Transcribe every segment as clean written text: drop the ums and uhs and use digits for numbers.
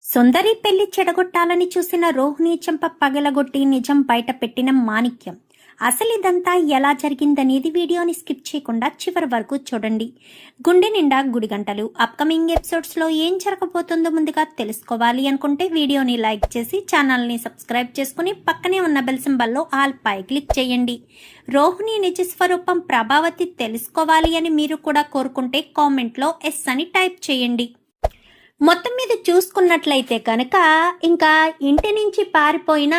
సుందరి పెళ్లి చెడగొట్టాలని చూసిన రోహిణి చెంప పగలగొట్టి నిజం బయట పెట్టిన మాణిక్యం. అసలు ఇదంతా ఎలా జరిగిందనేది వీడియోని స్కిప్ చేయకుండా చివరి వరకు చూడండి. గుండె నిండా గుడిగంటలు అప్కమింగ్ ఎపిసోడ్స్లో ఏం జరగబోతుందో ముందుగా తెలుసుకోవాలి అనుకుంటే వీడియోని లైక్ చేసి ఛానల్ని సబ్స్క్రైబ్ చేసుకుని పక్కనే ఉన్న బెల్ సింబల్లో ఆల్ పై క్లిక్ చేయండి. రోహిణి నిజ స్వరూపం ప్రభావతి తెలుసుకోవాలి అని మీరు కూడా కోరుకుంటే కామెంట్లో ఎస్ అని టైప్ చేయండి. మొత్తం మీద చూసుకున్నట్లయితే కనుక ఇంకా ఇంటి నుంచి పారిపోయిన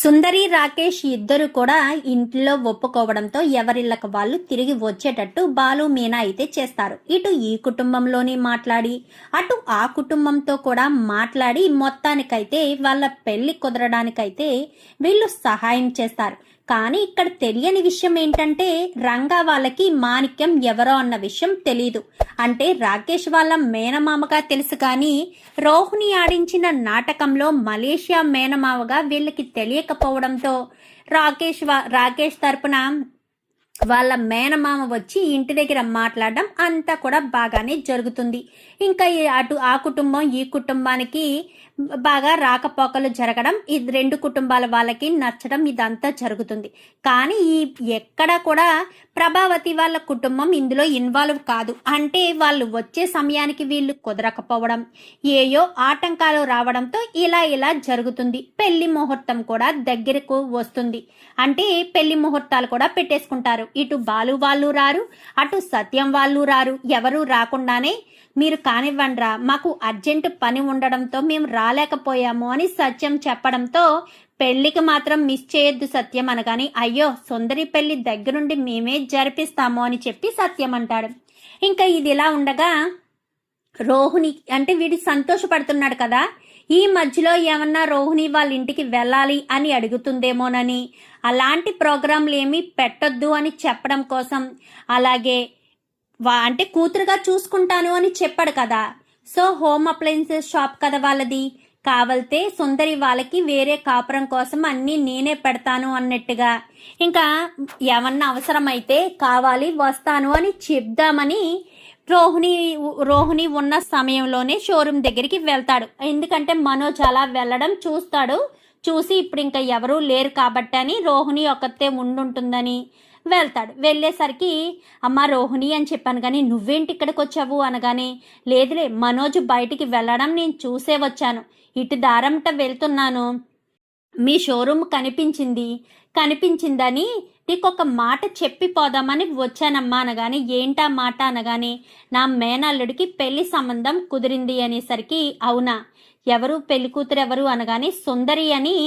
సుందరి రాకేష్ ఇద్దరు కూడా ఇంట్లో ఒప్పుకోవడంతో ఎవరిళ్ళకు వాళ్ళు తిరిగి వచ్చేటట్టు బాలు మీనా అయితే చేస్తారు. ఇటు ఈ కుటుంబంలోని మాట్లాడి అటు ఆ కుటుంబంతో కూడా మాట్లాడి మొత్తానికైతే వాళ్ళ పెళ్లి కుదరడానికైతే వీళ్ళు సహాయం చేస్తారు. కానీ ఇక్కడ తెలియని విషయం ఏంటంటే రంగా వాళ్ళకి మాణిక్యం ఎవరో అన్న విషయం తెలీదు. అంటే రాకేష్ వాళ్ళ మేనమామగా తెలుసు కానీ రోహిణి ఆడించిన నాటకంలో మలేషియా మేనమామగా వీళ్ళకి తెలియకపోవడంతో రాకేష్ తరపున వాళ్ళ మేనమామ వచ్చి ఇంటి దగ్గర మాట్లాడడం అంతా కూడా బాగానే జరుగుతుంది. ఇంకా అటు ఆ కుటుంబం ఈ కుటుంబానికి బాగా రాకపోకలు జరగడం, ఈ రెండు కుటుంబాల వాళ్ళకి నచ్చడం ఇదంతా జరుగుతుంది. కానీ ఎక్కడ కూడా ప్రభావతి వాళ్ళ కుటుంబం ఇందులో ఇన్వాల్వ్ కాదు. అంటే వాళ్ళు వచ్చే సమయానికి వీళ్ళు కుదరకపోవడం, ఏయో ఆటంకాలు రావడంతో ఇలా జరుగుతుంది. పెళ్లి ముహూర్తం కూడా దగ్గరకు వస్తుంది. అంటే పెళ్లి ముహూర్తాలు కూడా పెట్టేసుకుంటారు. ఇటు బాలు వాళ్ళు రారు, అటు సత్యం వాళ్ళు రారు. ఎవరు రాకుండానే మీరు కానివ్వండిరా, మాకు అర్జెంటు పని ఉండడంతో మేము రాలేకపోయాము అని సత్యం చెప్పడంతో పెళ్లికి మాత్రం మిస్ చేయొద్దు సత్యం అనగాని, అయ్యో సుందరి పెళ్లి దగ్గరుండి మేమే జరిపిస్తాము అని చెప్పి సత్యం అంటాడు. ఇంకా ఇది ఇలా ఉండగా రోహిణి అంటే వీడి సంతోషపడుతున్నాడు కదా, ఈ మధ్యలో ఏమన్నా రోహిణి వాళ్ళ ఇంటికి వెళ్ళాలి అని అడుగుతుందేమోనని అలాంటి ప్రోగ్రాంలు ఏమీ పెట్టొద్దు అని చెప్పడం కోసం, అలాగే అంటే కూతురుగా చూసుకుంటాను అని చెప్పాడు కదా. సో హోమ్ అప్లయన్సెస్ షాప్ కదా వాళ్ళది, కావలితే సుందరి వాళ్ళకి వేరే కాపురం కోసం అన్నీ నేనే పెడతాను అన్నట్టుగా, ఇంకా ఏమన్నా అవసరమైతే కావాలి వస్తాను అని చెప్దామని రోహిణి ఉన్న సమయంలోనే షోరూమ్ దగ్గరికి వెళ్తాడు. ఎందుకంటే మనోజ్ అలా వెళ్ళడం చూసి ఇప్పుడు ఇంకా ఎవరూ లేరు కాబట్టి అని రోహిణి ఒక్కతే ఉండుంటుందని వెళ్తాడు. వెళ్ళేసరికి అమ్మ రోహిణి అని చెప్పాను కానీ నువ్వేంటి ఇక్కడికి వచ్చావు అనగానే, లేదులే మనోజ్ బయటికి వెళ్ళడం నేను చూసే వచ్చాను, ఇటు దారంట వెళ్తున్నాను, మీ షోరూమ్ కనిపించిందని నీకొక మాట చెప్పిపోదామని వచ్చానమ్మా అనగానే, ఏంటా మాట అనగానే, నా మేనల్లుడికి పెళ్లి సంబంధం కుదిరింది అనేసరికి, అవునా ఎవరు పెళ్లి కూతురు ఎవరు అనగానే, సుందరి అని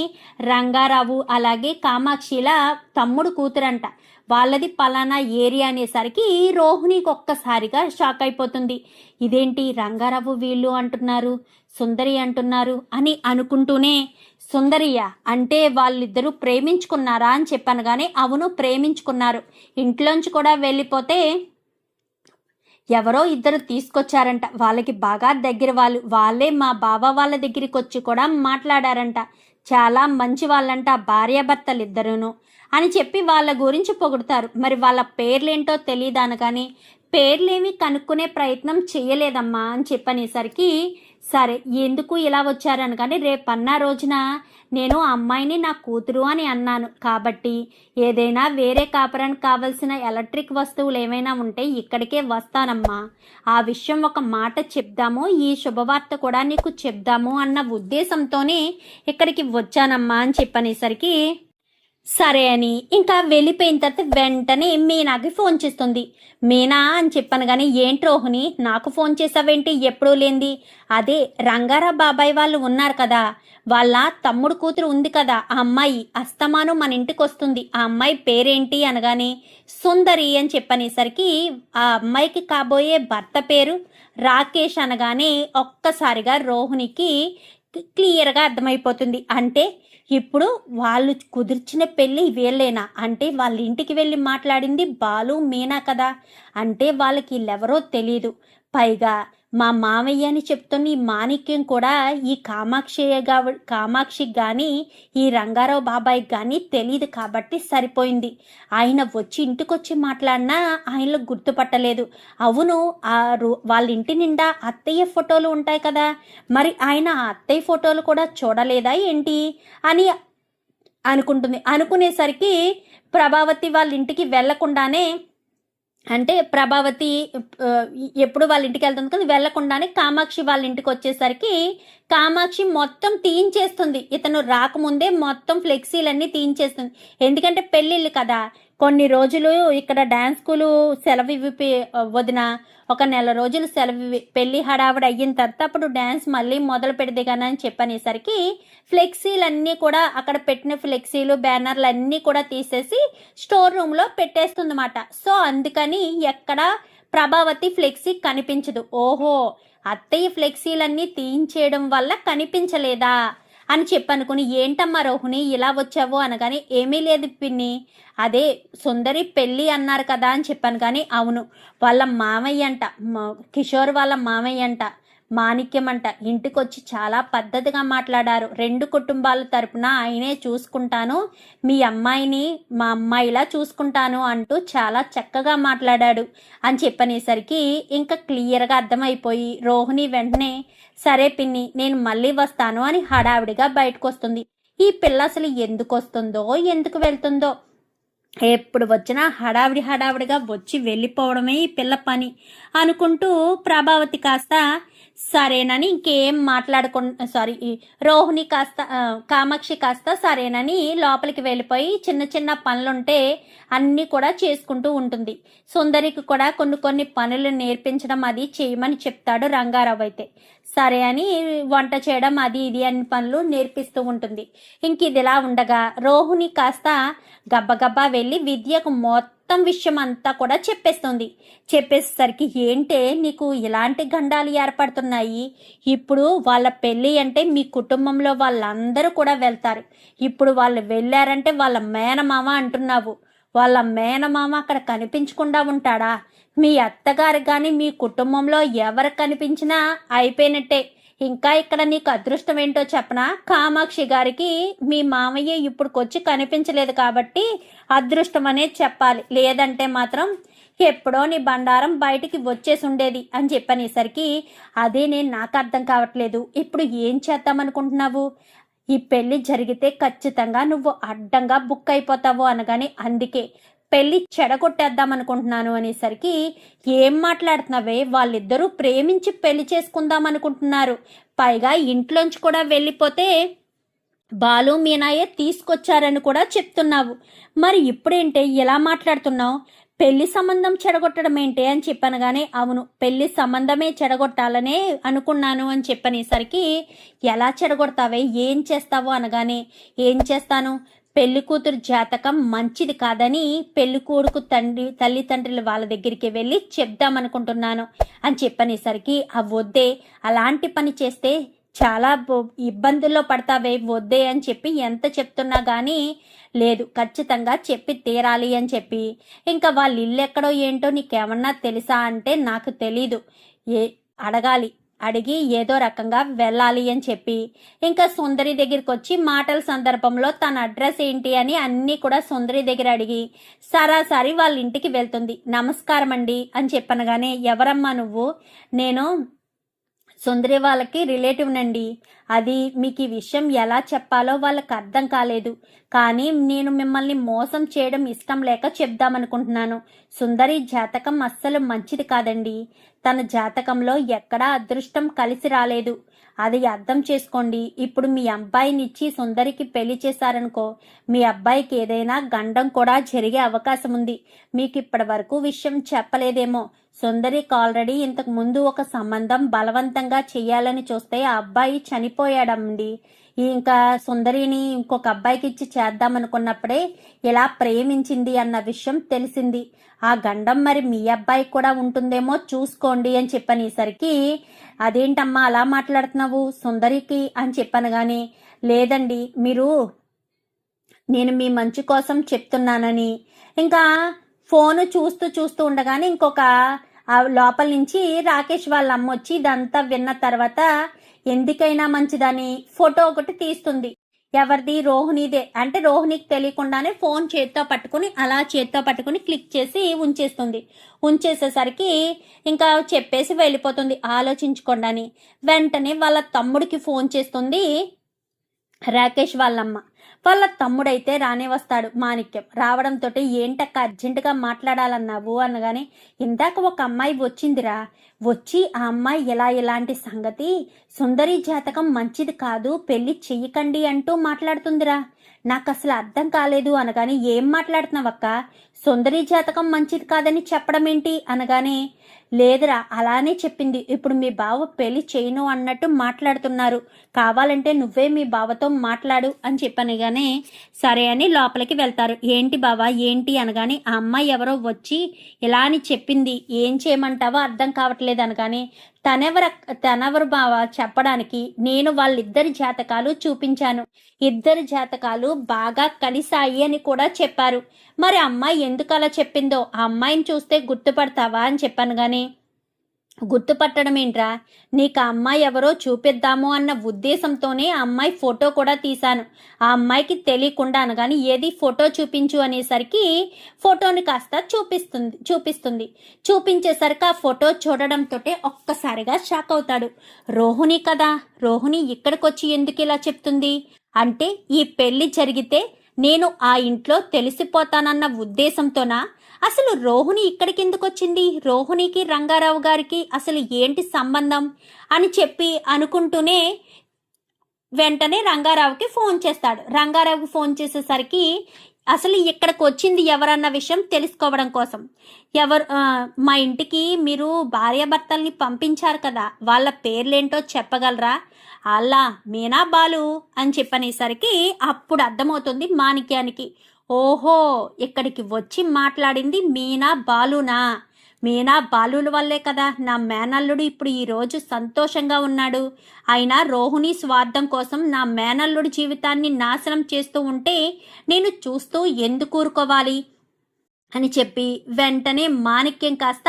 రంగారావు అలాగే కామాక్షిల తమ్ముడు కూతురంట, వాళ్ళది పలానా ఏరియా అనేసరికి రోహిణికి ఒక్కసారిగా షాక్ అయిపోతుంది. ఇదేంటి రంగారావు వీళ్ళు అంటున్నారు, సుందరి అంటున్నారు అని అనుకుంటూనే, సుందరియా అంటే వాళ్ళిద్దరూ ప్రేమించుకున్నారా అని చెప్పాను కానీ, అవును ప్రేమించుకున్నారు, ఇంట్లోంచి కూడా వెళ్ళిపోతే ఎవరో ఇద్దరు తీసుకొచ్చారంట, వాళ్ళకి బాగా దగ్గర వాళ్ళే మా బావ వాళ్ళ దగ్గరికి వచ్చి కూడా మాట్లాడారంట, చాలా మంచి వాళ్ళంట భార్యాభర్తలు ఇద్దరును అని చెప్పి వాళ్ళ గురించి పొగుడతారు. మరి వాళ్ళ పేర్లేంటో తెలియదు అనగానే, పేర్లేమి కనుక్కునే ప్రయత్నం చేయలేదమ్మా అని చెప్పనేసరికి, సరే ఎందుకు ఇలా వచ్చారనగానే, రేపన్నా రోజున నేను ఆ అమ్మాయిని నా కూతురు అని అన్నాను కాబట్టి ఏదైనా వేరే కాపురానికి కావలసిన ఎలక్ట్రిక్ వస్తువులు ఏమైనా ఉంటే ఇక్కడికే వస్తానమ్మా, ఆ విషయం ఒక మాట చెప్దాము, ఈ శుభవార్త కూడా నీకు చెప్దాము అన్న ఉద్దేశంతోనే ఇక్కడికి వచ్చానమ్మా అని చెప్పనేసరికి, సరే అని ఇంకా వెళ్ళిపోయిన తర్వాత వెంటనే మీనాకి ఫోన్ చేస్తుంది. మీనా అని చెప్పాను కానీ, ఏంటి రోహిణి నాకు ఫోన్ చేసావేంటి ఎప్పుడూ లేంది, అదే రంగారావు బాబాయ్ వాళ్ళు ఉన్నారు కదా, వాళ్ళ తమ్ముడు కూతురు ఉంది కదా ఆ అమ్మాయి అస్తమానం మన ఇంటికి వస్తుంది, ఆ అమ్మాయి పేరేంటి అనగానే, సుందరి అని చెప్పనేసరికి ఆ అమ్మాయికి కాబోయే భర్త పేరు రాకేష్ అనగానే ఒక్కసారిగా రోహిణికి క్లియర్గా అర్థమైపోతుంది. అంటే ఇప్పుడు వాళ్ళు కుదిర్చిన పెళ్ళి వీళ్ళేనా, అంటే వాళ్ళ ఇంటికి వెళ్ళి మాట్లాడింది బాలు మీనా కదా, అంటే వాళ్ళకి వీళ్ళెవరో తెలీదు, పైగా మా మామయ్య అని చెప్తున్న ఈ మాణిక్యం కూడా ఈ కామాక్షికి కానీ ఈ రంగారావు బాబాయ్కి కానీ తెలియదు కాబట్టి సరిపోయింది. ఆయన వచ్చి ఇంటికొచ్చి మాట్లాడినా ఆయనలో గుర్తుపట్టలేదు. అవును, వాళ్ళ ఇంటి నిండా అత్తయ్య ఫోటోలు ఉంటాయి కదా, మరి ఆయన అత్తయ్య ఫోటోలు కూడా చూడలేదా ఏంటి అని అనుకునేసరికి ప్రభావతి వాళ్ళ ఇంటికి వెళ్లకుండానే, అంటే ప్రభావతి ఎప్పుడు వాళ్ళ ఇంటికి వెళ్తుంది కదా, వెళ్లకుండానే కామాక్షి వాళ్ళ ఇంటికి వచ్చేసరికి కామాక్షి మొత్తం తీయించేస్తుంది. ఇతను రాకముందే మొత్తం ఫ్లెక్సీలన్నీ తీయించేస్తుంది. ఎందుకంటే పెళ్ళిళ్ళు కదా, కొన్ని రోజులు ఇక్కడ డాన్స్ స్కూలు సెలవు వదిన ఒక నెల రోజులు సెలవు, పెళ్లి హడావిడి అయిన తర్వాత అప్పుడు డాన్స్ మళ్ళీ మొదలు పెడితే కానీ అని చెప్పనేసరికి ఫ్లెక్సీలన్నీ కూడా అక్కడ పెట్టిన ఫ్లెక్సీలు బ్యానర్లు అన్నీ కూడా తీసేసి స్టోర్ రూమ్లో పెట్టేస్తుంది అన్నమాట. సో అందుకని ఎక్కడ ప్రభావతి ఫ్లెక్సీ కనిపించదు. ఓహో, అత్తయ్య ఫ్లెక్సీలన్నీ తీయించేయడం వల్ల కనిపించలేదా అని చెప్పనుకుని, ఏంటమ్మా రోహిణి ఇలా వచ్చావు అనగానే, ఏమీ లేదు పిన్ని, అదే సుందరి పెళ్ళి అన్నారు కదా అని చెప్పాను. కానీ అవును, వాళ్ళ మామయ్య అంట, కిషోర్ వాళ్ళ మామయ్య అంట, మాణిక్యం అంట, ఇంటికొచ్చి చాలా పద్ధతిగా మాట్లాడారు. 2 కుటుంబాల తరపున ఆయనే చూసుకుంటాను, మీ అమ్మాయిని మా అమ్మాయిలా చూసుకుంటాను అంటూ చాలా చక్కగా మాట్లాడాడు అని చెప్పనేసరికి ఇంకా క్లియర్గా అర్థమైపోయి రోహిణి వెంటనే, సరే పిన్ని నేను మళ్ళీ వస్తాను అని హడావిడిగా బయటకు వస్తుంది. ఈ పిల్ల అసలు ఎందుకు వస్తుందో ఎందుకు వెళ్తుందో, ఎప్పుడు వచ్చినా హడావిడిగా వచ్చి వెళ్ళిపోవడమే ఈ పిల్ల పని అనుకుంటూ ప్రభావతి కాస్త సరేనని ఇంకేం రోహిణి కాస్త కామాక్షి కాస్త సరేనని లోపలికి వెళ్ళిపోయి చిన్న చిన్న పనులుంటే అన్నీ కూడా చేసుకుంటూ ఉంటుంది. సుందరికి కూడా కొన్ని పనులు నేర్పించడం అది చేయమని చెప్తాడు రంగారావు. అయితే సరే అని వంట చేయడం అది ఇది అన్ని పనులు నేర్పిస్తూ ఉంటుంది. ఇంక ఇదిలా ఉండగా రోహిణి కాస్త గబ్బగబ్బా వెళ్ళి విద్యకు మొత్తం విషయం అంతా కూడా చెప్పేసరికి, ఏంటే నీకు ఇలాంటి గండాలు ఏర్పడుతున్నాయి, ఇప్పుడు వాళ్ళ పెళ్ళి అంటే మీ కుటుంబంలో వాళ్ళందరూ కూడా వెళ్తారు, ఇప్పుడు వాళ్ళు వెళ్ళారంటే వాళ్ళ మేనమామ అంటున్నావు, వాళ్ళ మేనమామ అక్కడ కనిపించకుండా ఉంటాడా, మీ అత్తగారు కానీ మీ కుటుంబంలో ఎవరు కనిపించినా అయిపోయినట్టే. ఇంకా ఇక్కడ నీకు అదృష్టం ఏంటో చెప్పనా, కామాక్షి గారికి మీ మామయ్య ఇప్పుడుకొచ్చి కనిపించలేదు కాబట్టి అదృష్టం అనేది చెప్పాలి, లేదంటే మాత్రం ఎప్పుడో నీ బండారం బయటికి వచ్చేసి ఉండేది అని చెప్పనేసరికి, అదే నాకు అర్థం కావట్లేదు, ఇప్పుడు ఏం చేద్దామనుకుంటున్నావు, ఈ పెళ్లి జరిగితే ఖచ్చితంగా నువ్వు అడ్డంగా బుక్ అయిపోతావు అనగానే, అందుకే పెళ్లి చెడగొట్టేద్దాం అనుకుంటున్నాను అనేసరికి, ఏం మాట్లాడుతున్నావే, వాళ్ళిద్దరూ ప్రేమించి పెళ్లి చేసుకుందాం అనుకుంటున్నారు, పైగా ఇంట్లోంచి కూడా వెళ్ళిపోతే బాలు మీనాయే తీసుకొచ్చారని కూడా చెప్తున్నావు, మరి ఇప్పుడేంటే ఇలా మాట్లాడుతున్నావు, పెళ్లి సంబంధం చెడగొట్టడం ఏంటి అని చెప్పనగానే, అవును పెళ్లి సంబంధమే చెడగొట్టాలనే అనుకున్నాను అని చెప్పనేసరికి, ఎలా చెడగొడతావే, ఏం చేస్తావు అనగానే, ఏం చేస్తాను, పెళ్లి కూతురు జాతకం మంచిది కాదని పెళ్లి కొడుకు తల్లిదండ్రులు వాళ్ళ దగ్గరికి వెళ్ళి చెప్దామనుకుంటున్నాను అని చెప్పనేసరికి, వద్దే, అలాంటి పని చేస్తే చాలా ఇబ్బందుల్లో పడతావే, వద్దే అని చెప్పి ఎంత చెప్తున్నా కానీ లేదు, ఖచ్చితంగా చెప్పి తీరాలి అని చెప్పి, ఇంకా వాళ్ళ ఇల్లు ఎక్కడో ఏంటో నీకేమన్నా తెలుసా అంటే, నాకు తెలీదు, అడగాలి, అడిగి ఏదో రకంగా వెళ్ళాలి అని చెప్పి, ఇంకా సుందరి దగ్గరికి వచ్చి మాటల సందర్భంలో తన అడ్రస్ ఏంటి అని అన్నీ కూడా సుందరి దగ్గర అడిగి సరాసరి వాళ్ళ ఇంటికి వెళ్తుంది. నమస్కారం అండి అని చెప్పనగానే, ఎవరమ్మా నువ్వు, నేను సుందరి వాళ్ళకి రిలేటివ్ నండి, అది మీకు ఈ విషయం ఎలా చెప్పాలో వాళ్ళకి అర్థం కాలేదు, కానీ నేను మిమ్మల్ని మోసం చేయడం ఇష్టం లేక చెప్దామనుకుంటున్నాను, సుందరి జాతకం అస్సలు మంచిది కాదండి, తన జాతకంలో ఎక్కడా అదృష్టం కలిసి రాలేదు, అది అర్థం చేసుకోండి, ఇప్పుడు మీ అబ్బాయినిచ్చి సుందరికి పెళ్లి చేశారనుకో, మీ అబ్బాయికి ఏదైనా గండం కూడా జరిగే అవకాశం ఉంది, మీకు ఇప్పటి వరకు విషయం చెప్పలేదేమో, సుందరికి ఆల్రెడీ ఇంతకు ముందు ఒక సంబంధం బలవంతంగా చెయ్యాలని చూస్తే ఆ అబ్బాయి చనిపోయాడండి, ఇంకా సుందరిని ఇంకొక అబ్బాయికి ఇచ్చి చేద్దామనుకున్నప్పుడే ఇలా ప్రేమించింది అన్న విషయం తెలిసింది, ఆ గండం మరి మీ అబ్బాయి కూడా ఉంటుందేమో చూసుకోండి అని చెప్పనేసరికి, అదేంటమ్మా అలా మాట్లాడుతున్నావు సుందరికి అని చెప్పను గాని, లేదండి నేను మీ మంచి కోసం చెప్తున్నానని, ఇంకా ఫోను చూస్తూ ఉండగానే ఇంకొక ఆ లోపల నుంచి రాకేష్ వాళ్ళ అమ్మ వచ్చి ఇదంతా విన్న తర్వాత ఎందుకైనా మంచిదని ఫోటో ఒకటి తీస్తుంది. ఎవరిది? రోహిణిదే. అంటే రోహిణికి తెలియకుండానే ఫోన్ చేత్తో పట్టుకుని అలా చేత్తో పట్టుకుని క్లిక్ చేసి ఉంచేస్తుంది. ఉంచేసేసరికి ఇంకా చెప్పేసి వెళ్ళిపోతుంది ఆలోచించకుండాని. వెంటనే వాళ్ళ తమ్ముడికి ఫోన్ చేస్తుంది రాకేష్ వాళ్ళమ్మ. వాళ్ళ తమ్ముడైతే రానే వస్తాడు. మాణిక్యం రావడంతో ఏంటక్క అర్జెంటుగా మాట్లాడాలన్నావు అనగానే, ఇందాక ఒక అమ్మాయి వచ్చిందిరా, వచ్చి ఆ అమ్మాయి ఎలాంటి సంగతి, సుందరి జాతకం మంచిది కాదు, పెళ్లి చెయ్యకండి అంటూ మాట్లాడుతుందిరా, నాకు అసలు అర్థం కాలేదు అనగానే, ఏం మాట్లాడుతున్నావక్క, సుందరి జాతకం మంచిది కాదని చెప్పడం ఏంటి అనగానే, లేదురా అలానే చెప్పింది, ఇప్పుడు మీ బావ పెళ్లి చేయను అన్నట్టు మాట్లాడుతున్నారు, కావాలంటే నువ్వే మీ బావతో మాట్లాడు అని చెప్పనగానే సరే అని లోపలికి వెళ్తారు. ఏంటి బావా ఏంటి అనగానే, ఆ అమ్మాయి ఎవరో వచ్చి ఇలా అని చెప్పింది, ఏం చేయమంటావో అర్థం కావట్లేదు అనగానే, తనెవరు బావ చెప్పడానికి, నేను వాళ్ళిద్దరి జాతకాలు చూపించాను, ఇద్దరి జాతకాలు బాగా కలిసాయి అని కూడా చెప్పారు, మరి అమ్మాయి ఎందుకు అలా చెప్పిందో ఆ అమ్మాయిని చూస్తే గుర్తుపడతావా అని చెప్పాను. గాని గుర్తుపట్టడం ఏంట్రా, నీకు ఆ అమ్మాయి ఎవరో చూపిద్దాము అన్న ఉద్దేశంతోనే ఆ అమ్మాయి ఫోటో కూడా తీశాను, ఆ అమ్మాయికి తెలియకుండా అనగాని, ఏది ఫోటో చూపించు అనేసరికి ఫోటోని కాస్త చూపించేసరికి ఆ ఫోటో చూడడంతో ఒక్కసారిగా షాక్ అవుతాడు. రోహిణి కదా, రోహిణి ఇక్కడికి వచ్చి ఎందుకు ఇలా చెప్తుంది అంటే, ఈ పెళ్లి జరిగితే నేను ఆ ఇంట్లో తెలిసిపోతానన్న ఉద్దేశంతోనా, అసలు రోహిణి ఇక్కడికి ఎందుకు వచ్చింది, రోహిణికి రంగారావు గారికి అసలు ఏంటి సంబంధం అని చెప్పి అనుకుంటూనే వెంటనే రంగారావుకి ఫోన్ చేస్తాడు. రంగారావుకి ఫోన్ చేసేసరికి అసలు ఇక్కడికి వచ్చింది ఎవరన్న విషయం తెలుసుకోవడం కోసం, మా ఇంటికి మీరు భార్యాభర్తల్ని పంపించారు కదా, వాళ్ళ పేర్లేంటో చెప్పగలరా, అలా మీనా బాలు అని చెప్పనేసరికి అప్పుడు అర్థమవుతుంది మాణిక్యానికి, ఓహో ఇక్కడికి వచ్చి మాట్లాడింది మీనా బాలునా, మీనా బాలుల వల్లే కదా నా మేనల్లుడు ఇప్పుడు ఈరోజు సంతోషంగా ఉన్నాడు, అయినా రోహిణి స్వార్థం కోసం నా మేనల్లుడి జీవితాన్ని నాశనం చేస్తూ ఉంటే నేను చూస్తూ ఎందుకు ఊరుకోవాలి అని చెప్పి వెంటనే మాణిక్యం కాస్త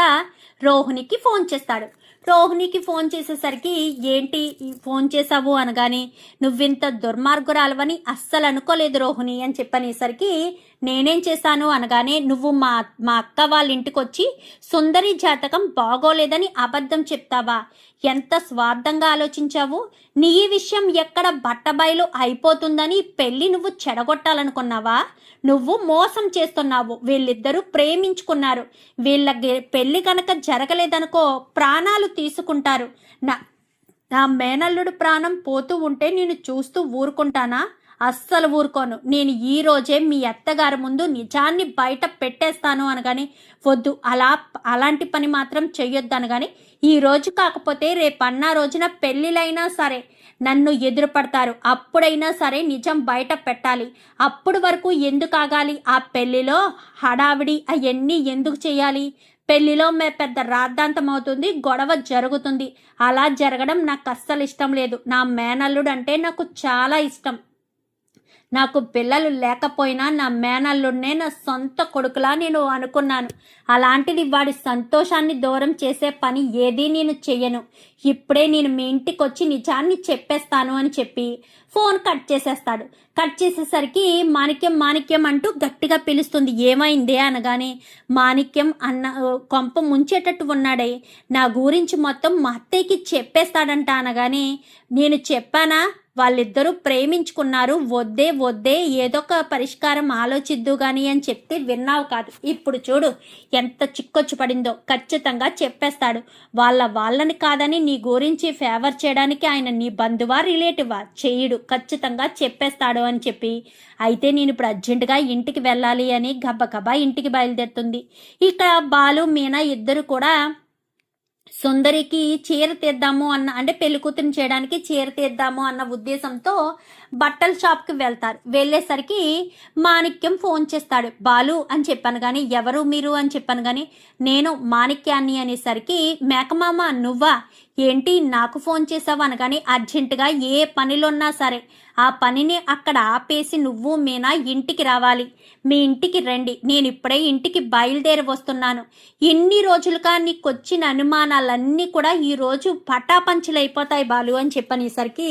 రోహిణికి ఫోన్ చేస్తాడు. రోహిణికి ఫోన్ చేసేసరికి, ఏంటి ఫోన్ చేసావు అనగానే, నువ్వింత దుర్మార్గురాలవని అస్సలు అనుకోలేదు రోహిణి అని చెప్పనేసరికి, నేనేం చేశాను అనగానే, నువ్వు మా అక్క వాళ్ళ ఇంటికి వచ్చి సుందరి జాతకం బాగోలేదని అబద్ధం చెప్తావా, ఎంత స్వార్థంగా ఆలోచించావు, నీ విషయం ఎక్కడ బట్టబయలు అయిపోతుందని పెళ్లి నువ్వు చెడగొట్టాలనుకున్నావా, నువ్వు మోసం చేస్తున్నావు, వీళ్ళిద్దరూ ప్రేమించుకున్నారు, వీళ్ళ పెళ్లి కనుక జరగలేదనుకో ప్రాణాలు తీసుకుంటారు, నా మేనల్లుడు ప్రాణం పోతూ ఉంటే నేను చూస్తూ ఊరుకుంటానా, అస్సలు ఊరుకోను, నేను ఈ రోజే మీ అత్తగారి ముందు నిజాన్ని బయట పెట్టేస్తాను అనగాని, వద్దు అలాంటి పని మాత్రం చెయ్యొద్దు అనగాని, ఈ రోజు కాకపోతే రేపన్నా రోజున పెళ్ళిళ్ళైనా సరే నన్ను ఎదురుపడతారు, అప్పుడైనా సరే నిజం బయట పెట్టాలి, అప్పుడు వరకు ఎందుకు ఆగాలి, ఆ పెళ్లిలో హడావిడి అవన్నీ ఎందుకు చేయాలి, పెళ్లిలో పెద్ద రాద్ధాంతం అవుతుంది, గొడవ జరుగుతుంది, అలా జరగడం నాకు అస్సలు ఇష్టం లేదు, నా మేనల్లుడు అంటే నాకు చాలా ఇష్టం, నాకు పిల్లలు లేకపోయినా నా మేనల్లుడినే నా సొంత కొడుకులా నేను అనుకున్నాను, అలాంటిది వాడి సంతోషాన్ని దూరం చేసే పని ఏదీ నేను చెయ్యను, ఇప్పుడే నేను మీ ఇంటికి వచ్చి నిజాన్ని చెప్పేస్తాను అని చెప్పి ఫోన్ కట్ చేసేస్తాడు. కట్ చేసేసరికి మాణిక్యం అంటూ గట్టిగా పిలుస్తుంది. ఏమైందే అనగానే, మాణిక్యం కొంప ముంచేటట్టు ఉన్నాడే, నా గురించి మొత్తం మా అత్తయ్యకి చెప్పేస్తాడంట అనగానే, నేను చెప్పానా వాళ్ళిద్దరూ ప్రేమించుకున్నారు, వద్దే ఏదొక పరిష్కారం ఆలోచిద్దు గాని అని చెప్తే విన్నావు కాదు, ఇప్పుడు చూడు ఎంత చిక్కొచ్చు పడిందో, ఖచ్చితంగా చెప్పేస్తాడు, వాళ్ళని కాదని నీ గురించి ఫేవర్ చేయడానికి ఆయన నీ బంధువా రిలేటివా చెయ్యడు, ఖచ్చితంగా చెప్పేస్తాడు అని చెప్పి, అయితే నేను ఇప్పుడు అర్జెంటుగా ఇంటికి వెళ్ళాలి అని గబ్బగబ్బా ఇంటికి బయలుదేరుతుంది. ఇక్కడ బాలు మీనా ఇద్దరు కూడా సుందరికి చీర తీద్దాము అంటే పెళ్లి కూతురిని చేయడానికి చీర తీద్దాము అన్న ఉద్దేశంతో బట్టల షాప్కి వెళ్తారు. వెళ్ళేసరికి మాణిక్యం ఫోన్ చేస్తాడు. బాలు అని చెప్పాను కానీ, ఎవరు మీరు అని చెప్పాను కానీ, నేను మాణిక్యాన్ని అనేసరికి, మేకమామ నువ్వా, ఏంటి నాకు ఫోన్ చేసావు అనగానే అర్జెంటుగా ఏ పనిలో ఉన్నా సరే ఆ పనిని అక్కడ ఆపేసి నువ్వు మీనా ఇంటికి రావాలి. మీ ఇంటికి రండి, నేను ఇప్పుడే ఇంటికి బయలుదేరి వస్తున్నాను. ఎన్ని రోజులుగా నీకు వచ్చిన అనుమానాలన్నీ కూడా ఈరోజు పటాపంచలైపోతాయి బాలు అని చెప్పనేసరికి,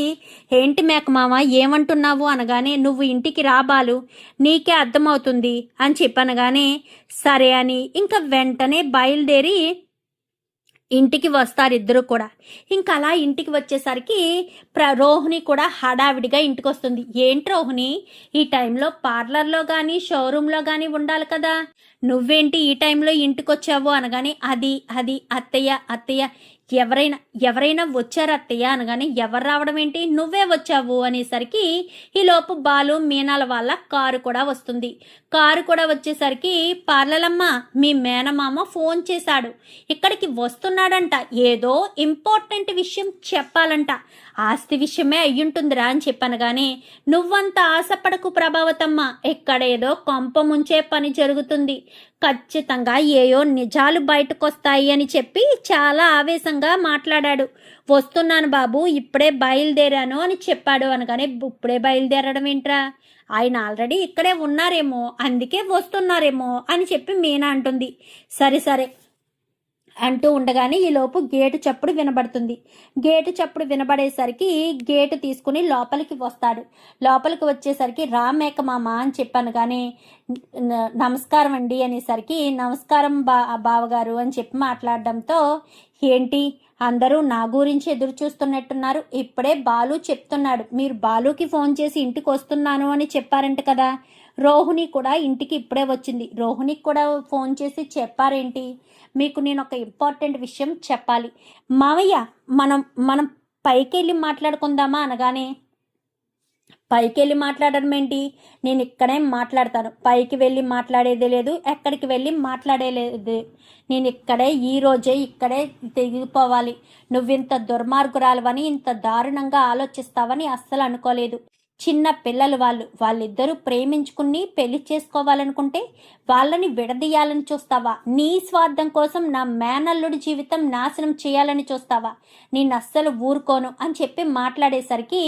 ఏంటి మేకమామ ఏమంటున్నావు అనగానే, నువ్వు ఇంటికి రా బాలు, నీకే అర్థమవుతుంది అని చెప్పనగానే సరే అని ఇంకా వెంటనే బయలుదేరి ఇంటికి వస్తారు ఇద్దరు కూడా. ఇంకా అలా ఇంటికి వచ్చేసరికి రోహిణి కూడా హడావిడిగా ఇంటికి వస్తుంది. ఏంటి రోహిణి, ఈ టైంలో పార్లర్లో కానీ షోరూంలో కానీ ఉండాలి కదా, నువ్వేంటి ఈ టైంలో ఇంటికి వచ్చావు అనగానే, అది అది అత్తయ్య అత్తయ్య ఎవరైనా వచ్చారు అత్తయ్య అనగానే, ఎవరు రావడం ఏంటి, నువ్వే వచ్చావు అనేసరికి ఈలోపు బాలు మీనాల వాళ్ళ కారు కూడా వస్తుంది. కారు కూడా వచ్చేసరికి, పార్లలమ్మ మీ మేనమామ ఫోన్ చేశాడు, ఇక్కడికి వస్తున్నాడంట, ఏదో ఇంపార్టెంట్ విషయం చెప్పాలంట, ఆస్తి విషయమే అయ్యుంటుందిరా అని చెప్పనగానే, నువ్వంత ఆశపడకు ప్రభావతమ్మ, ఎక్కడేదో కొంప ముంచే పని జరుగుతుంది, ఖచ్చితంగా ఏయో నిజాలు బయటకొస్తాయి అని చెప్పి చాలా ఆవేశంగా మాట్లాడాడు. వస్తున్నాను బాబు, ఇప్పుడే బయలుదేరాను అని చెప్పాడు అనగానే, ఇప్పుడే బయలుదేరడం ఏంట్రా, ఆయన ఆల్రెడీ ఇక్కడే ఉన్నారేమో అందుకే వస్తున్నారేమో అని చెప్పి మీనా అంటుంది. సరే సరే అంటూ ఉండగానే ఈలోపు గేటు చప్పుడు వినబడుతుంది. గేటు చప్పుడు వినబడేసరికి గేటు తీసుకుని లోపలికి వస్తాడు. లోపలికి వచ్చేసరికి రా మేకమామ అని చెప్పాను కానీ, నమస్కారం అండి అనేసరికి, నమస్కారం బావగారు అని చెప్పి మాట్లాడడంతో, ఏంటి అందరూ నా గురించి ఎదురు చూస్తున్నట్టున్నారు, ఇప్పుడే బాలు చెప్తున్నాడు మీరు బాలుకి ఫోన్ చేసి ఇంటికి వస్తున్నాను అని చెప్పారంట కదా, రోహిణి కూడా ఇంటికి ఇప్పుడే వచ్చింది, రోహిణికి కూడా ఫోన్ చేసి చెప్పారేంటి, మీకు నేను ఒక ఇంపార్టెంట్ విషయం చెప్పాలి మావయ్య, మనం పైకి వెళ్ళి మాట్లాడుకుందామా అనగానే, పైకి వెళ్ళి మాట్లాడడం ఏంటి, నేను ఇక్కడే మాట్లాడతాను, పైకి వెళ్ళి మాట్లాడేది లేదు, ఎక్కడికి వెళ్ళి మాట్లాడేలేదు, నేను ఇక్కడే ఈరోజే ఇక్కడే తెగిపోవాలి, నువ్వింత దుర్మార్గురాలువని ఇంత దారుణంగా ఆలోచిస్తావని అస్సలు అనుకోలేదు. చిన్న పిల్లలు వాళ్ళిద్దరూ ప్రేమించుకుని పెళ్లి చేసుకోవాలనుకుంటే వాళ్ళని విడదీయాలని చూస్తావా, నీ స్వార్థం కోసం నా మేనల్లుడి జీవితం నాశనం చేయాలని చూస్తావా, నేను అస్సలు ఊరుకోను అని చెప్పి మాట్లాడేసరికి,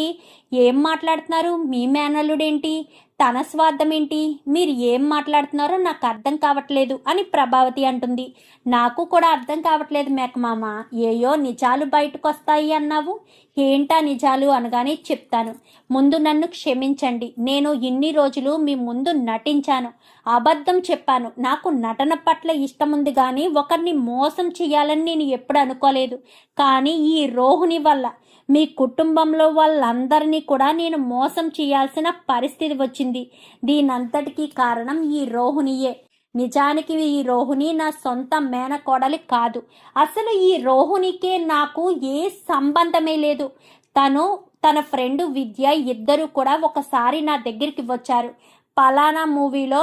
ఏం మాట్లాడుతున్నారు, మీ మేనల్లుడేంటి, తన స్వార్థం ఏంటి, మీరు ఏం మాట్లాడుతున్నారో నాకు అర్థం కావట్లేదు అని ప్రభావతి అంటుంది. నాకు కూడా అర్థం కావట్లేదు మేకమామ, ఏయో నిజాలు బయటకు వస్తాయి అన్నావు, ఏంటా నిజాలు అనగానే, చెప్తాను, ముందు నన్ను క్షమించండి, నేను ఇన్ని రోజులు మీ ముందు నటించాను, అబద్ధం చెప్పాను, నాకు నటన పట్ల ఇష్టం ఉంది కానీ ఒకరిని మోసం చేయాలని నేను ఎప్పుడు అనుకోలేదు, కానీ ఈ రోహిణి వల్ల మీ కుటుంబంలో వాళ్ళందరినీ కూడా నేను మోసం చేయాల్సిన పరిస్థితి వచ్చింది, దీనంతటికీ కారణం ఈ రోహిణియే. నిజానికి ఈ రోహిణి నా సొంత మేనకోడలి కాదు, అసలు ఈ రోహిణికే నాకు ఏ సంబంధమే లేదు, తన ఫ్రెండ్ విద్య ఇద్దరు కూడా ఒకసారి నా దగ్గరికి వచ్చారు, పలానా మూవీలో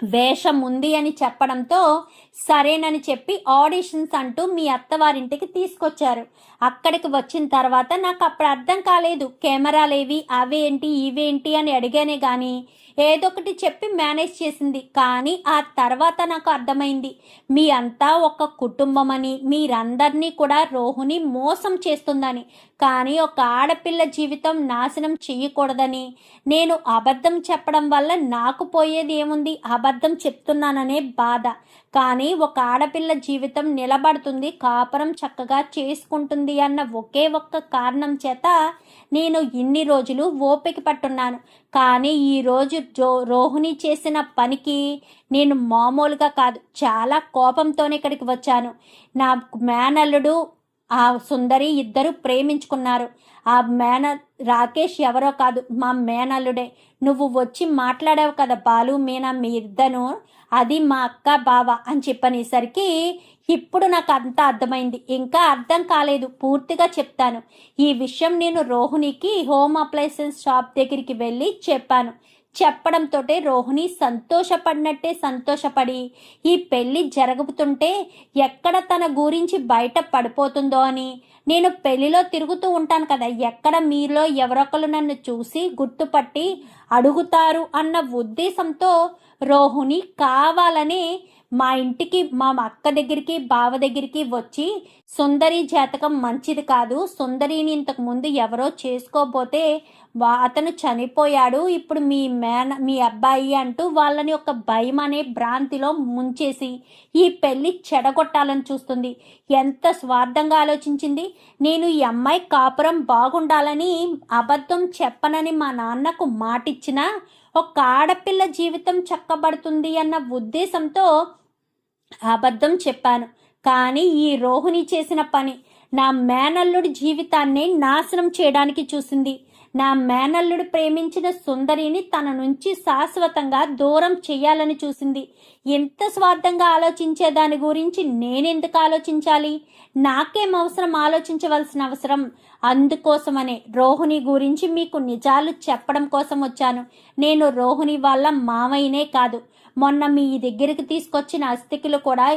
వేషం ఉంది అని చెప్పడంతో సరేనని చెప్పి ఆడిషన్స్ అంటూ మీ అత్తవారింటికి తీసుకొచ్చారు. అక్కడికి వచ్చిన తర్వాత నాకు అప్పుడు అర్థం కాలేదు, కెమెరాలేవి అవేంటి ఇవేంటి అని అడిగానే కానీ ఏదొకటి చెప్పి మేనేజ్ చేసింది, కానీ ఆ తర్వాత నాకు అర్థమైంది మీ అంతా ఒక కుటుంబం అని, మీరందరినీ కూడా రోహిణి మోసం చేస్తుందని, కానీ ఒక ఆడపిల్ల జీవితం నాశనం చెయ్యకూడదని, నేను అబద్ధం చెప్పడం వల్ల నాకు పోయేది ఏముంది, అబద్ధం చెప్తున్నాననే బాధ, కానీ ఒక ఆడపిల్ల జీవితం నిలబడుతుంది, కాపురం చక్కగా చేసుకుంటుంది అన్న ఒకే ఒక్క కారణం చేత నేను ఇన్ని రోజులు ఓపిక పట్టున్నాను, కానీ ఈరోజు రోహిణి చేసిన పనికి నేను మామూలుగా కాదు చాలా కోపంతోనే ఇక్కడికి వచ్చాను. నా మేనల్లుడు ఆ సుందరి ఇద్దరు ప్రేమించుకున్నారు, ఆ రాకేష్ ఎవరో కాదు మా మేనల్లుడే, నువ్వు వచ్చి మాట్లాడావు కదా బాలు మీనా మీ ఇద్దరు, అది మా అక్క బావ అని చెప్పనేసరికి ఇప్పుడు నాకు అంతా అర్థమైంది, ఇంకా అర్థం కాలేదు, పూర్తిగా చెప్తాను. ఈ విషయం నేను రోహిణికి హోమ్ అప్లయన్సెస్ షాప్ దగ్గరికి వెళ్ళి చెప్పాను, చెప్పడంతో రోహిణి సంతోషపడి ఈ పెళ్లి జరుగుతుంటే ఎక్కడ తన గురించి బయట పడిపోతుందో అని, నేను పెళ్లిలో తిరుగుతూ ఉంటాను కదా, ఎక్కడ మీలో ఎవరొకరు నన్ను చూసి గుర్తుపట్టి అడుగుతారు అన్న ఉద్దేశంతో రోహిణి కావాలని మా ఇంటికి మా అక్క దగ్గరికి బావ దగ్గరికి వచ్చి సుందరి జాతకం మంచిది కాదు, సుందరిని ఇంతకు ముందు ఎవరో చేసుకోపోతే అతను చనిపోయాడు, ఇప్పుడు మీ అబ్బాయి అంటూ వాళ్ళని ఒక భయం అనే భ్రాంతిలో ముంచేసి ఈ పెళ్లి చెడగొట్టాలని చూస్తుంది. ఎంత స్వార్థంగా ఆలోచించింది. నేను ఈ అమ్మాయి కాపురం బాగుండాలని అబద్ధం చెప్పనని మా నాన్నకు మాటిచ్చినా ఒక ఆడపిల్ల జీవితం చక్కబడుతుంది అన్న ఉద్దేశంతో అబద్ధం చెప్పాను. కానీ ఈ రోహిణి చేసిన పని నా మేనల్లుడి జీవితాన్ని నాశనం చేయడానికి చూసింది. నా మేనల్లుడు ప్రేమించిన సుందరిని తన నుంచి శాశ్వతంగా దూరం చెయ్యాలని చూసింది. ఎంత స్వార్థంగా ఆలోచించే దాని గురించి నేనెందుకు ఆలోచించాలి? నాకేం అవసరం ఆలోచించవలసిన అవసరం? అందుకోసమనే రోహిణి గురించి మీకు నిజాలు చెప్పడం కోసం వచ్చాను. నేను రోహిణి వాళ్ళ మామయ్యనే కాదు, మొన్న మీ దగ్గరికి తీసుకొచ్చిన అస్థికులు కూడా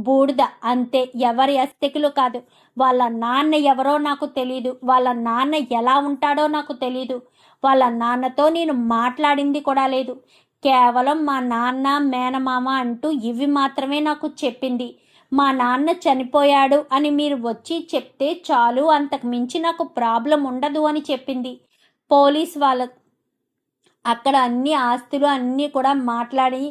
బూడిద అంతే, ఎవరి అస్థికులు కాదు. వాళ్ళ నాన్న ఎవరో నాకు తెలీదు, వాళ్ళ నాన్న ఎలా ఉంటాడో నాకు తెలీదు, వాళ్ళ నాన్నతో నేను మాట్లాడింది కూడా లేదు. కేవలం మా నాన్న మేనమామ అంటూ ఇవి మాత్రమే నాకు చెప్పింది. మా నాన్న చనిపోయాడు అని మీరు వచ్చి చెప్తే చాలు, అంతకు మించి నాకు ప్రాబ్లం ఉండదు అని చెప్పింది. పోలీస్ వాళ్ళ అక్కడ అన్ని ఆస్తులు అన్నీ కూడా మాట్లాడి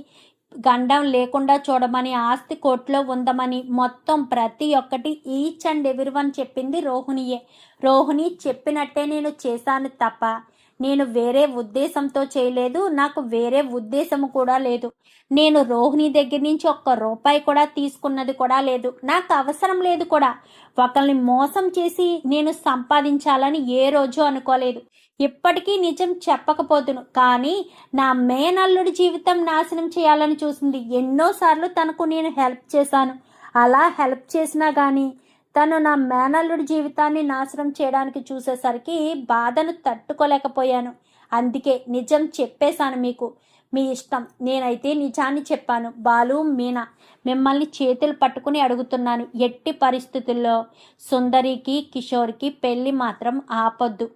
గండం లేకుండా చూడమని, ఆస్తి కోర్టులో ఉందమని, మొత్తం ప్రతి ఒక్కటి ఈచ్ అండ్ ఎవ్రీవన్ చెప్పింది రోహిణియే. రోహిణి చెప్పినట్టే నేను చేశాను తప్ప నేను వేరే ఉద్దేశంతో చేయలేదు, నాకు వేరే ఉద్దేశము కూడా లేదు. నేను రోహిణి దగ్గర నుంచి ఒక్క రూపాయి కూడా తీసుకున్నది కూడా లేదు, నాకు అవసరం లేదు కూడా. ఒకరిని మోసం చేసి నేను సంపాదించాలని ఏ రోజు అనుకోలేదు. ఇప్పటికీ నిజం చెప్పకపోతును, కానీ నా మేనల్లుడి జీవితం నాశనం చేయాలని చూసింది. ఎన్నోసార్లు తనకు నేను హెల్ప్ చేశాను. అలా హెల్ప్ చేసినా కానీ తను నా మేనల్లుడి జీవితాన్ని నాశనం చేయడానికి చూసేసరికి బాధను తట్టుకోలేకపోయాను. అందుకే నిజం చెప్పేశాను మీకు. మీ ఇష్టం, నేనైతే నిజాన్ని చెప్పాను. బాలు, మీనా, మిమ్మల్ని చేతులు పట్టుకుని అడుగుతున్నాను, ఎట్టి పరిస్థితుల్లో సుందరికి కిషోర్కి పెళ్ళి మాత్రం ఆపొద్దు.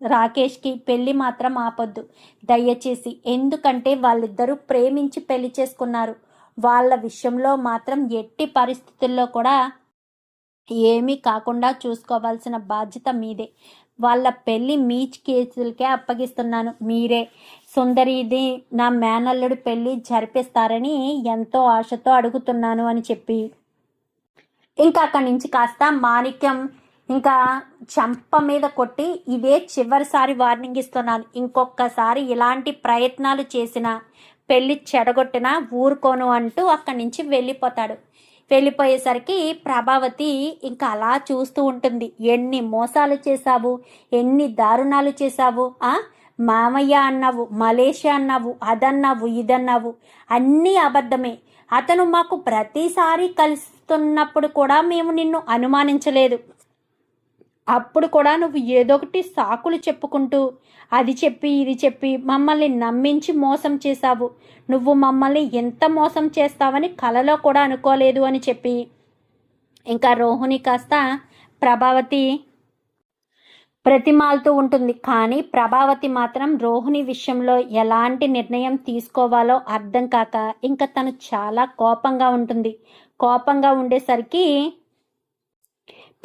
రాకేష్కి పెళ్ళి మాత్రం ఆపొద్దు దయచేసి. ఎందుకంటే వాళ్ళిద్దరూ ప్రేమించి పెళ్లి చేసుకున్నారు. వాళ్ళ విషయంలో మాత్రం ఎట్టి పరిస్థితుల్లో కూడా ఏమీ కాకుండా చూసుకోవాల్సిన బాధ్యత మీదే. వాళ్ళ పెళ్ళి మీ కేసులకే అప్పగిస్తున్నాను. మీరే సుందరిది నా మేనల్లుడి పెళ్ళి జరిపిస్తారని ఎంతో ఆశతో అడుగుతున్నాను అని చెప్పి ఇంకా అక్కడి నుంచి కాస్త మాణిక్యం ఇంకా చంప మీద కొట్టి, ఇదే చివరిసారి వార్నింగ్ ఇస్తున్నాను, ఇంకొకసారి ఇలాంటి ప్రయత్నాలు చేసినా పెళ్ళి చెడగొట్టినా ఊరుకోను అంటూ అక్కడి నుంచి వెళ్ళిపోతాడు. వెళ్ళిపోయేసరికి ప్రభావతి ఇంకా అలా చూస్తూ ఉంటుంది. ఎన్ని మోసాలు చేశావు, ఎన్ని దారుణాలు చేశావు. మామయ్య అన్నావు, మలేషియా అన్నావు, అదన్నావు, ఇదన్నావు, అన్నీ అబద్ధమే. అతను మాకు ప్రతిసారి కలుస్తున్నప్పుడు కూడా మేము నిన్ను అనుమానించలేదు. అప్పుడు కూడా నువ్వు ఏదో ఒకటి సాకులు చెప్పుకుంటూ అది చెప్పి ఇది చెప్పి మమ్మల్ని నమ్మించి మోసం చేశావు. నువ్వు మమ్మల్ని ఎంత మోసం చేస్తావని కలలో కూడా అనుకోలేదు అని చెప్పి ఇంకా రోహిణి కాస్త ప్రభావతి ప్రతిమాలుతూ ఉంటుంది. కానీ ప్రభావతి మాత్రం రోహిణి విషయంలో ఎలాంటి నిర్ణయం తీసుకోవాలో అర్థం కాక ఇంకా తను చాలా కోపంగా ఉంటుంది. కోపంగా ఉండేసరికి,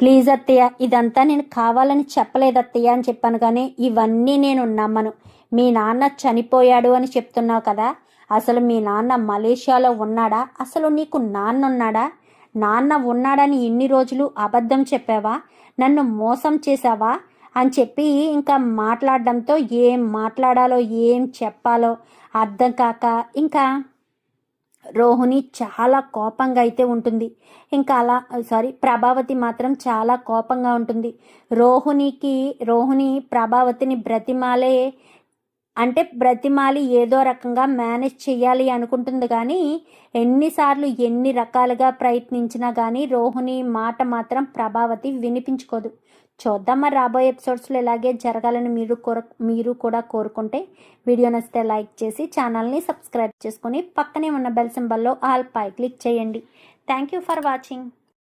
ప్లీజ్ అత్తయ్య, ఇదంతా నేను కావాలని చెప్పలేదు అత్తయ్య అని చెప్పాను, కానీ ఇవన్నీ నేను నమ్మను. మీ నాన్న చనిపోయాడు అని చెప్తున్నావు కదా, అసలు మీ నాన్న మలేషియాలో ఉన్నాడా? అసలు నీకు నాన్న ఉన్నాడా? నాన్న ఉన్నాడని ఇన్ని రోజులు అబద్ధం చెప్పావా? నన్ను మోసం చేశావా అని చెప్పి ఇంకా మాట్లాడడంతో ఏం మాట్లాడాలో ఏం చెప్పాలో అర్థం కాక ఇంకా రోహిణి చాలా కోపంగా అయితే ఉంటుంది. ఇంకా ప్రభావతి మాత్రం చాలా కోపంగా ఉంటుంది. రోహిణి ప్రభావతిని బ్రతిమాలి ఏదో రకంగా మేనేజ్ చేయాలి అనుకుంటుంది, కానీ ఎన్నిసార్లు ఎన్ని రకాలుగా ప్రయత్నించినా కానీ రోహిణి మాట మాత్రం ప్రభావతి వినిపించుకోదు. చూద్దాం మరి రాబోయే ఎపిసోడ్స్లో ఇలాగే జరగాలని మీరు కూడా కోరుకుంటే వీడియో నచ్చితే లైక్ చేసి ఛానల్ని సబ్స్క్రైబ్ చేసుకొని పక్కనే ఉన్న బెల్ సింబల్లో ఆల్ పై క్లిక్ చేయండి. Thank you for watching.